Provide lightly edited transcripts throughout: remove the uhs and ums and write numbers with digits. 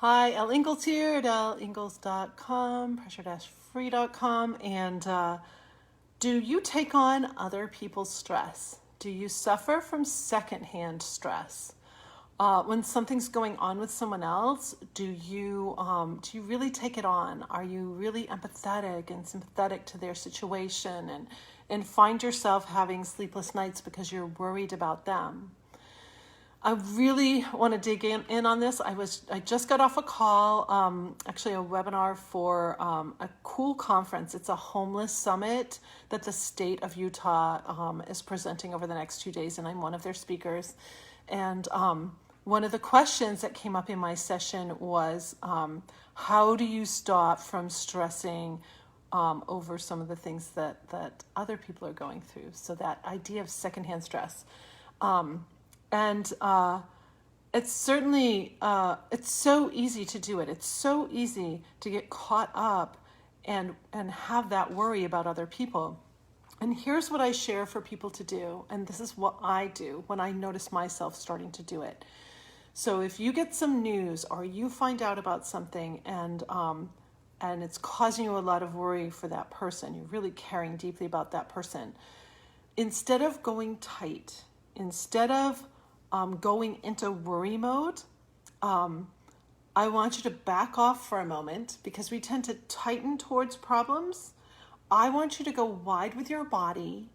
Hi, Elle Ingalls here at elleingles.com, pressure-free.com. And do you take on other people's stress? Do you suffer from secondhand stress? When something's going on with someone else, do you really take it on? Are you really empathetic and sympathetic to their situation and find yourself having sleepless nights because you're worried about them? I really want to dig in on this. I just got off a call, actually a webinar for a cool conference. It's a homeless summit that the state of Utah is presenting over the next 2 days, and I'm one of their speakers. And one of the questions that came up in my session was, how do you stop from stressing over some of the things that other people are going through? So that idea of secondhand stress. And it's certainly, it's so easy to do it. It's so easy to get caught up and have that worry about other people. And here's what I share for people to do. And this is what I do when I notice myself starting to do it. So if you get some news or you find out about something and it's causing you a lot of worry for that person, you're really caring deeply about that person, instead of going tight, instead of going into worry mode, I want you to back off for a moment because we tend to tighten towards problems. I want you to go wide with your body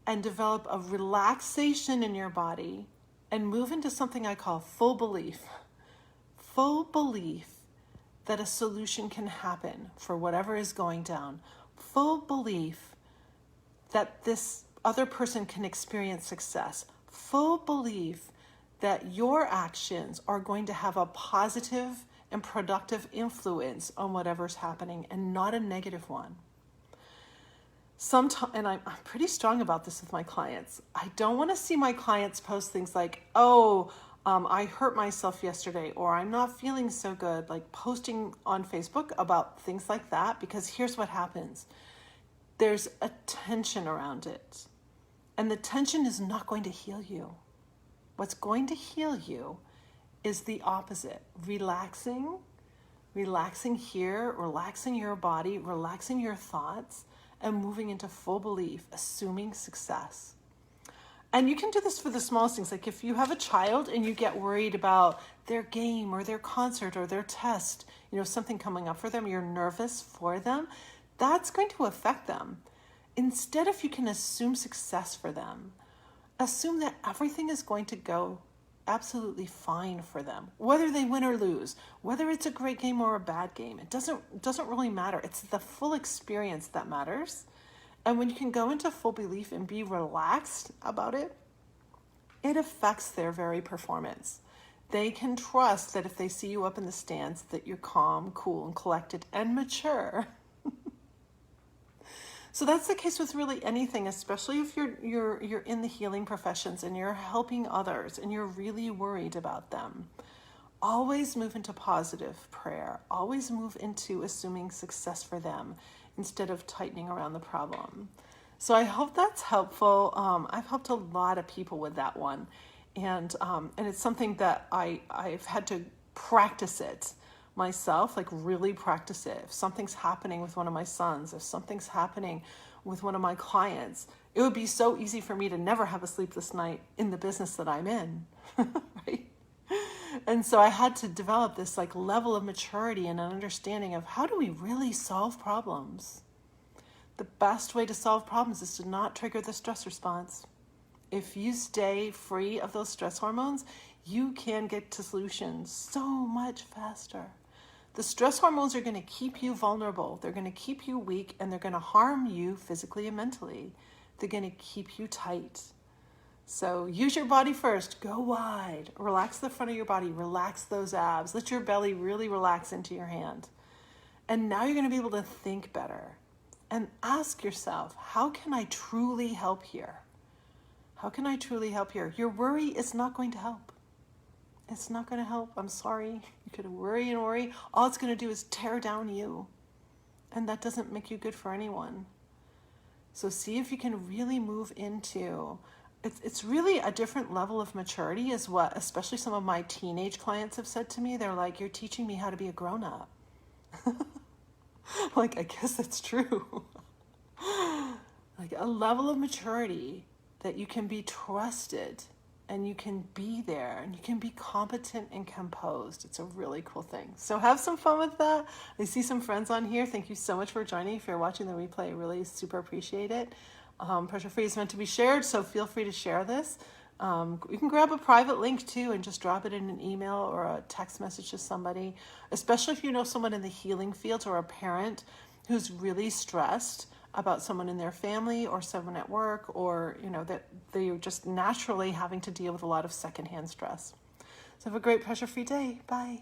and develop a relaxation in your body and move into something I call full belief. Full belief that a solution can happen for whatever is going down. Full belief that this other person can experience success. Full belief that your actions are going to have a positive and productive influence on whatever's happening and not a negative one. Sometimes, and I'm pretty strong about this with my clients, I don't want to see my clients post things like, I hurt myself yesterday, or I'm not feeling so good, like posting on Facebook about things like that, because here's what happens. There's a tension around it. And the tension is not going to heal you. What's going to heal you is the opposite. Relaxing here, relaxing your body, relaxing your thoughts, and moving into full belief, assuming success. And you can do this for the smallest things. Like if you have a child and you get worried about their game or their concert or their test, something coming up for them, you're nervous for them, that's going to affect them. Instead, if you can assume success for them, assume that everything is going to go absolutely fine for them, whether they win or lose, whether it's a great game or a bad game. It doesn't really matter. It's the full experience that matters. And when you can go into full belief and be relaxed about it, it affects their very performance. They can trust that if they see you up in the stands, that you're calm, cool, and collected and mature. So that's the case with really anything, especially if you're in the healing professions and you're helping others and you're really worried about them. Always move into positive prayer. Always move into assuming success for them instead of tightening around the problem. So I hope that's helpful. I've helped a lot of people with that one. And it's something that I've had to practice it myself, like really practice it. If something's happening with one of my sons, if something's happening with one of my clients, it would be so easy for me to never have a sleepless night in the business that I'm in, right? And so I had to develop this like level of maturity and an understanding of how do we really solve problems? The best way to solve problems is to not trigger the stress response. If you stay free of those stress hormones, you can get to solutions so much faster. The stress hormones are going to keep you vulnerable. They're going to keep you weak, and they're going to harm you physically and mentally. They're going to keep you tight. So use your body first. Go wide. Relax the front of your body. Relax those abs. Let your belly really relax into your hand. And now you're going to be able to think better. And ask yourself, how can I truly help here? How can I truly help here? Your worry is not going to help. It's not going to help. I'm sorry. You could worry and worry. All it's going to do is tear down you. And that doesn't make you good for anyone. So see if you can really move into it's really a different level of maturity is what especially some of my teenage clients have said to me. They're like, you're teaching me how to be a grown-up. Like, I guess that's true. Like a level of maturity that you can be trusted and you can be there and you can be competent and composed. It's a really cool thing. So have some fun with that. I see some friends on here. Thank you so much for joining. If you're watching the replay, I really super appreciate it. Pressure Free is meant to be shared, so feel free to share this. You can grab a private link too and just drop it in an email or a text message to somebody, especially if you know someone in the healing field or a parent who's really stressed about someone in their family or someone at work, or that they're just naturally having to deal with a lot of secondhand stress. So have a great pressure-free day. Bye.